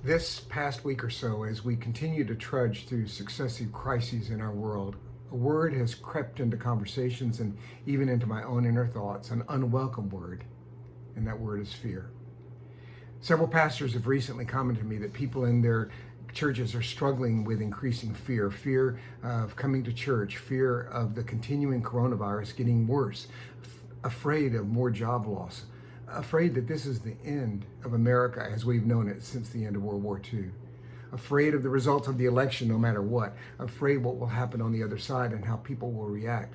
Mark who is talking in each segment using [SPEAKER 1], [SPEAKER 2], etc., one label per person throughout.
[SPEAKER 1] This past week or so, as we continue to trudge through successive crises in our world, a word has crept into conversations and even into my own inner thoughts, an unwelcome word, and that word is fear. Several pastors have recently commented to me that people in their churches are struggling with increasing fear of coming to church, fear of the continuing coronavirus getting worse, afraid of more job loss, afraid that this is the end of America as we've known it since the end of World War II, afraid of the results of the election no matter what, afraid what will happen on the other side and how people will react.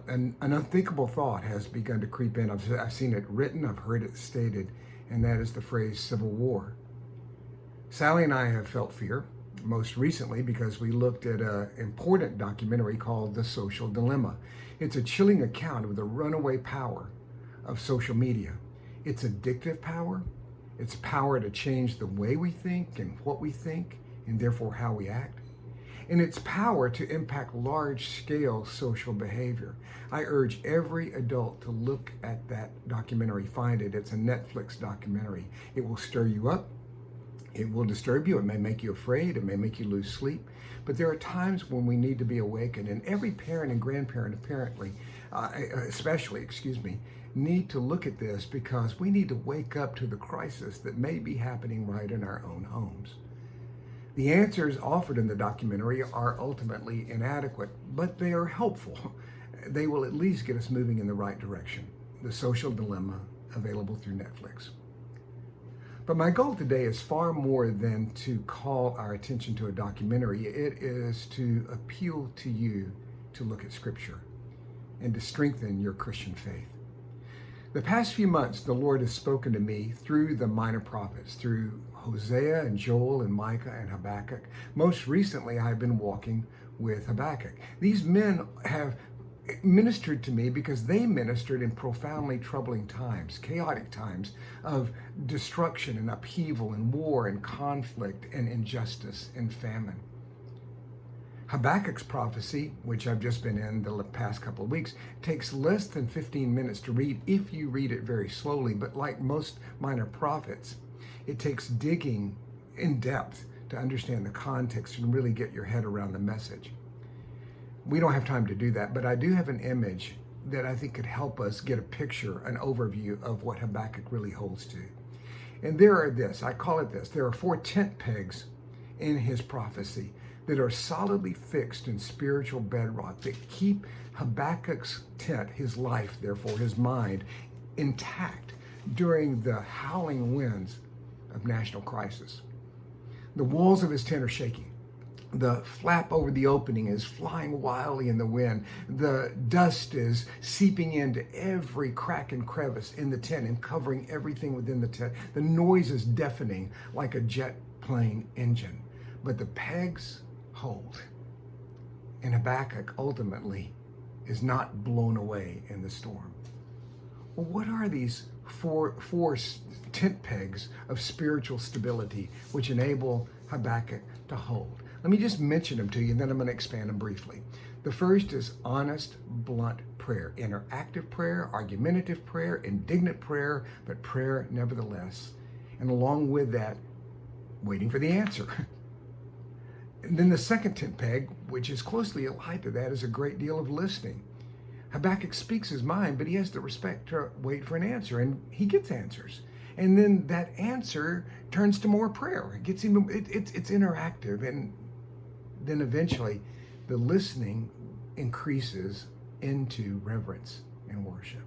[SPEAKER 1] An unthinkable thought has begun to creep in. I've seen it written, I've heard it stated, and that is the phrase civil war. Sally and I have felt fear, most recently because we looked at an important documentary called The Social Dilemma. It's a chilling account of the runaway power of social media. Its addictive power, its power to change the way we think and what we think, and therefore how we act, and its power to impact large-scale social behavior. I urge every adult to look at that documentary, find it. It's a Netflix documentary. It will stir you up. It will disturb you. It may make you afraid. It may make you lose sleep. But there are times when we need to be awakened, and every parent and grandparent especially, need to look at this because we need to wake up to the crisis that may be happening right in our own homes. The answers offered in the documentary are ultimately inadequate, but they are helpful. They will at least get us moving in the right direction. The Social Dilemma, available through Netflix. But my goal today is far more than to call our attention to a documentary. It is to appeal to you to look at Scripture and to strengthen your Christian faith. The past few months, the Lord has spoken to me through the minor prophets, through Hosea and Joel and Micah and Habakkuk. Most recently, I've been walking with Habakkuk. These men have ministered to me because they ministered in profoundly troubling times, chaotic times of destruction and upheaval and war and conflict and injustice and famine. Habakkuk's prophecy, which I've just been in the past couple of weeks, takes less than 15 minutes to read if you read it very slowly, but like most minor prophets, it takes digging in depth to understand the context and really get your head around the message. We don't have time to do that, but I do have an image that I think could help us get a picture, an overview of what Habakkuk really holds to. And there are 4 tent pegs in his prophecy that are solidly fixed in spiritual bedrock that keep Habakkuk's tent, his life, therefore his mind, intact during the howling winds of national crisis. The walls of his tent are shaking. The flap over the opening is flying wildly in the wind. The dust is seeping into every crack and crevice in the tent and covering everything within the tent. The noise is deafening like a jet plane engine. But the pegs hold. And Habakkuk ultimately is not blown away in the storm. Well, what are these four tent pegs of spiritual stability which enable Habakkuk to hold? Let me just mention them to you, and then I'm going to expand them briefly. The first is honest, blunt prayer. Interactive prayer, argumentative prayer, indignant prayer, but prayer nevertheless. And along with that, waiting for the answer. And then the second tent peg, which is closely allied to that, is a great deal of listening. Habakkuk speaks his mind, but he has the respect to wait for an answer, and he gets answers. And then that answer turns to more prayer. It's interactive, and then eventually the listening increases into reverence and worship.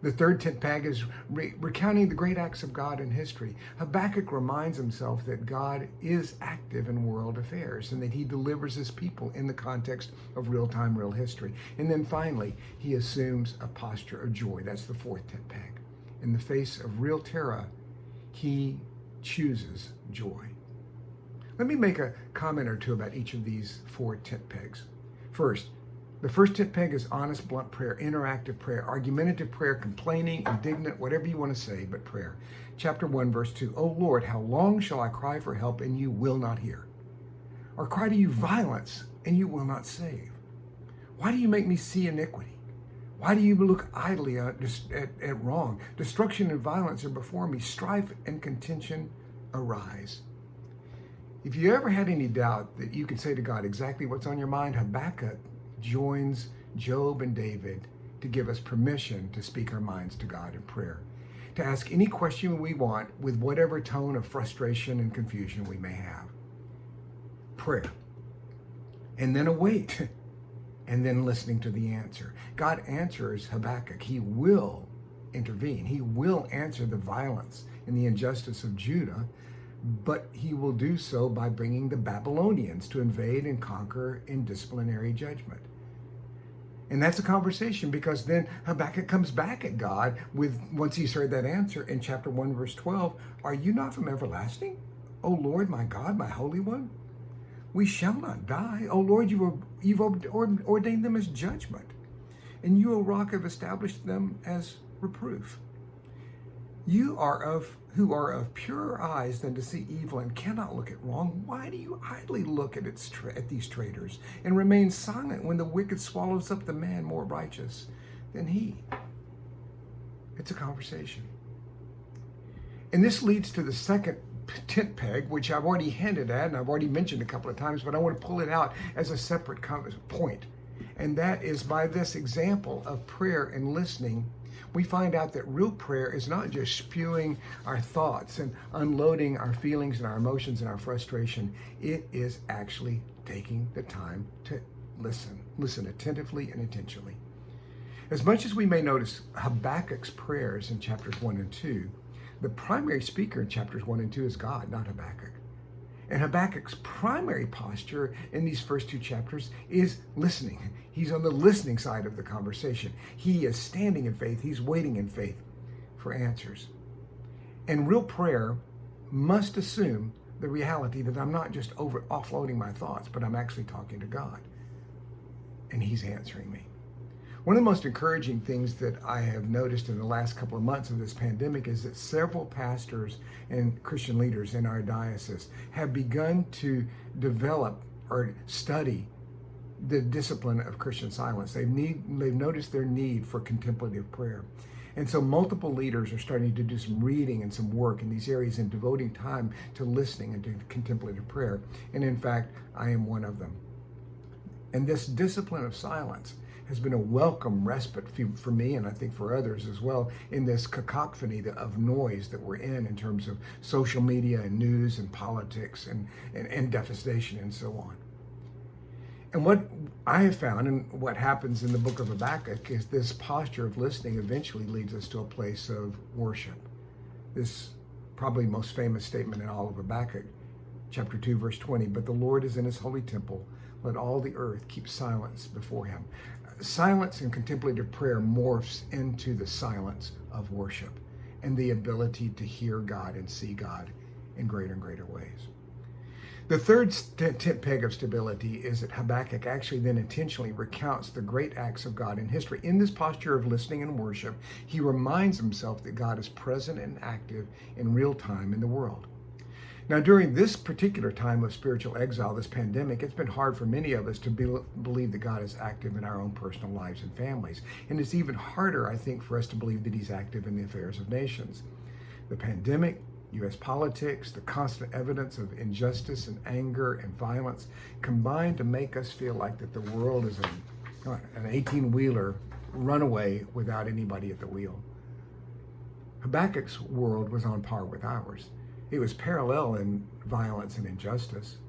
[SPEAKER 1] The third tent peg is recounting the great acts of God in history. Habakkuk reminds himself that God is active in world affairs and that he delivers his people in the context of real-time, real history. And then finally, he assumes a posture of joy. That's the fourth tent peg. In the face of real terror, he chooses joy. Let me make a comment or two about each of these 4 tent pegs. First, the first tent peg is honest, blunt prayer, interactive prayer, argumentative prayer, complaining, indignant, whatever you want to say, but prayer. Chapter 1, verse 2, O Lord, how long shall I cry for help and you will not hear? Or cry to you violence and you will not save? Why do you make me see iniquity? Why do you look idly at wrong? Destruction and violence are before me. Strife and contention arise. If you ever had any doubt that you can say to God exactly what's on your mind, Habakkuk joins Job and David to give us permission to speak our minds to God in prayer, to ask any question we want with whatever tone of frustration and confusion we may have. Prayer. And then await. And then listening to the answer. God answers Habakkuk. He will intervene. He will answer the violence and the injustice of Judah, but he will do so by bringing the Babylonians to invade and conquer in disciplinary judgment. And that's a conversation, because then Habakkuk comes back at God with, once he's heard that answer in chapter 1, verse 12, "Are you not from everlasting, O Lord, my God, my Holy One? We shall not die. O Lord, you've ordained them as judgment, and you, O Rock, have established them as reproof. You who are of purer eyes than to see evil and cannot look at wrong. Why do you idly look at these traitors and remain silent when the wicked swallows up the man more righteous than he?" It's a conversation. And this leads to the second tent peg, which I've already hinted at and I've already mentioned a couple of times, but I want to pull it out as a separate point. And that is, by this example of prayer and listening, we find out that real prayer is not just spewing our thoughts and unloading our feelings and our emotions and our frustration. It is actually taking the time to listen attentively and intentionally. As much as we may notice Habakkuk's prayers in chapters 1 and 2, the primary speaker in chapters 1 and 2 is God, not Habakkuk. And Habakkuk's primary posture in these first two chapters is listening. He's on the listening side of the conversation. He is standing in faith. He's waiting in faith for answers. And real prayer must assume the reality that I'm not just offloading my thoughts, but I'm actually talking to God. And he's answering me. One of the most encouraging things that I have noticed in the last couple of months of this pandemic is that several pastors and Christian leaders in our diocese have begun to develop or study the discipline of Christian silence. They've noticed their need for contemplative prayer. And so multiple leaders are starting to do some reading and some work in these areas and devoting time to listening and to contemplative prayer. And in fact, I am one of them. And this discipline of silence has been a welcome respite for me, and I think for others as well, in this cacophony of noise that we're in terms of social media and news and politics and devastation and so on. And what I have found, and what happens in the book of Habakkuk, is this posture of listening eventually leads us to a place of worship. This probably most famous statement in all of Habakkuk, chapter 2, verse 20, "But the Lord is in his holy temple. Let all the earth keep silence before him." Silence in contemplative prayer morphs into the silence of worship and the ability to hear God and see God in greater and greater ways. The third tent peg of stability is that Habakkuk actually then intentionally recounts the great acts of God in history. In this posture of listening and worship, he reminds himself that God is present and active in real time in the world. Now, during this particular time of spiritual exile, this pandemic, it's been hard for many of us to believe that God is active in our own personal lives and families. And it's even harder, I think, for us to believe that he's active in the affairs of nations. The pandemic, U.S. politics, the constant evidence of injustice and anger and violence combine to make us feel like that the world is an 18-wheeler runaway without anybody at the wheel. Habakkuk's world was on par with ours. It was parallel in violence and injustice.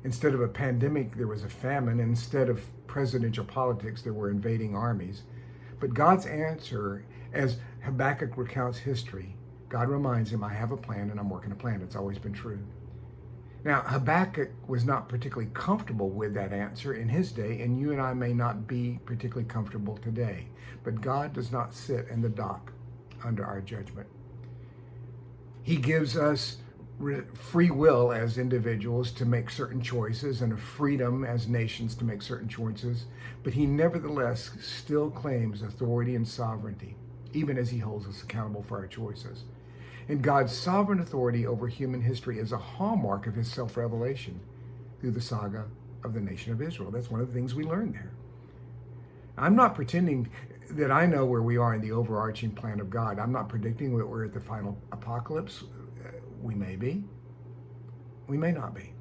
[SPEAKER 1] Instead of a pandemic, there was a famine. Instead of presidential politics, there were invading armies. But God's answer, as Habakkuk recounts history, God reminds him, "I have a plan and I'm working a plan." It's always been true. Now, Habakkuk was not particularly comfortable with that answer in his day, and you and I may not be particularly comfortable today. But God does not sit in the dock under our judgment. He gives us free will as individuals to make certain choices and a freedom as nations to make certain choices, but he nevertheless still claims authority and sovereignty, even as he holds us accountable for our choices. And God's sovereign authority over human history is a hallmark of his self-revelation through the saga of the nation of Israel. That's one of the things we learn there. I'm not pretending that I know where we are in the overarching plan of God. I'm not predicting that we're at the final apocalypse. We may be. We may not be.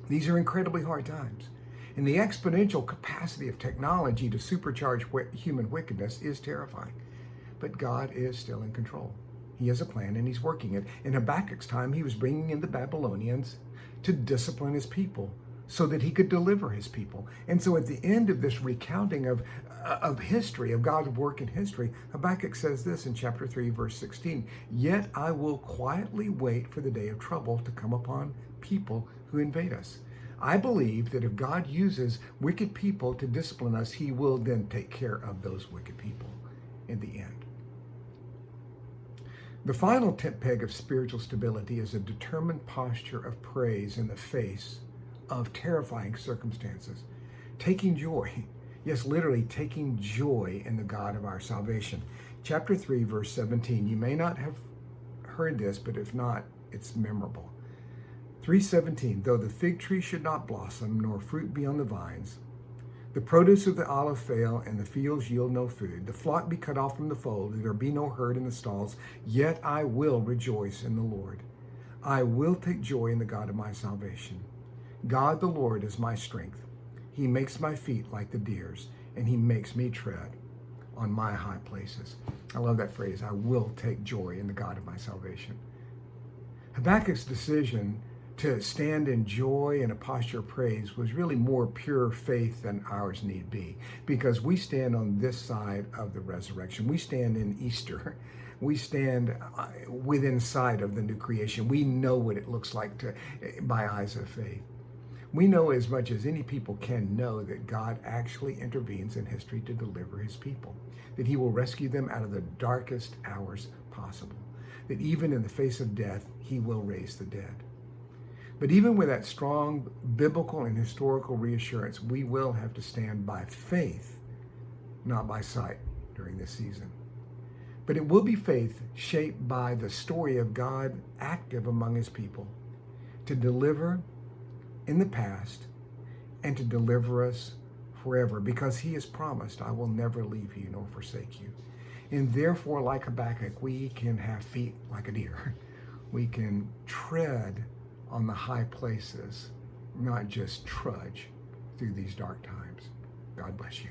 [SPEAKER 1] These are incredibly hard times. And the exponential capacity of technology to supercharge human wickedness is terrifying. But God is still in control. He has a plan and he's working it. In Habakkuk's time, he was bringing in the Babylonians to discipline his people so that he could deliver his people. And so at the end of this recounting of history, of God's work in history, Habakkuk says this in chapter 3, verse 16, "Yet I will quietly wait for the day of trouble to come upon people who invade us." I believe that if God uses wicked people to discipline us, he will then take care of those wicked people in the end. The final tent peg of spiritual stability is a determined posture of praise in the face of terrifying circumstances. Taking joy, yes, literally taking joy in the God of our salvation. Chapter 3, verse 17. You may not have heard this, but if not, it's memorable. 3:17, though the fig tree should not blossom, nor fruit be on the vines, the produce of the olive fail, and the fields yield no food, the flock be cut off from the fold, and there be no herd in the stalls, yet I will rejoice in the Lord. I will take joy in the God of my salvation. God the Lord is my strength. He makes my feet like the deer's, and he makes me tread on my high places. I love that phrase, I will take joy in the God of my salvation. Habakkuk's decision to stand in joy and a posture of praise was really more pure faith than ours need be, because we stand on this side of the resurrection. We stand in Easter. We stand within sight of the new creation. We know what it looks like by eyes of faith. We know as much as any people can know that God actually intervenes in history to deliver his people, that he will rescue them out of the darkest hours possible, that even in the face of death, he will raise the dead. But even with that strong biblical and historical reassurance, we will have to stand by faith, not by sight during this season. But it will be faith shaped by the story of God active among his people to deliver in the past and to deliver us forever, because he has promised, I will never leave you nor forsake you. And therefore, like Habakkuk, we can have feet like a deer. We can tread on the high places, not just trudge through these dark times. God bless you.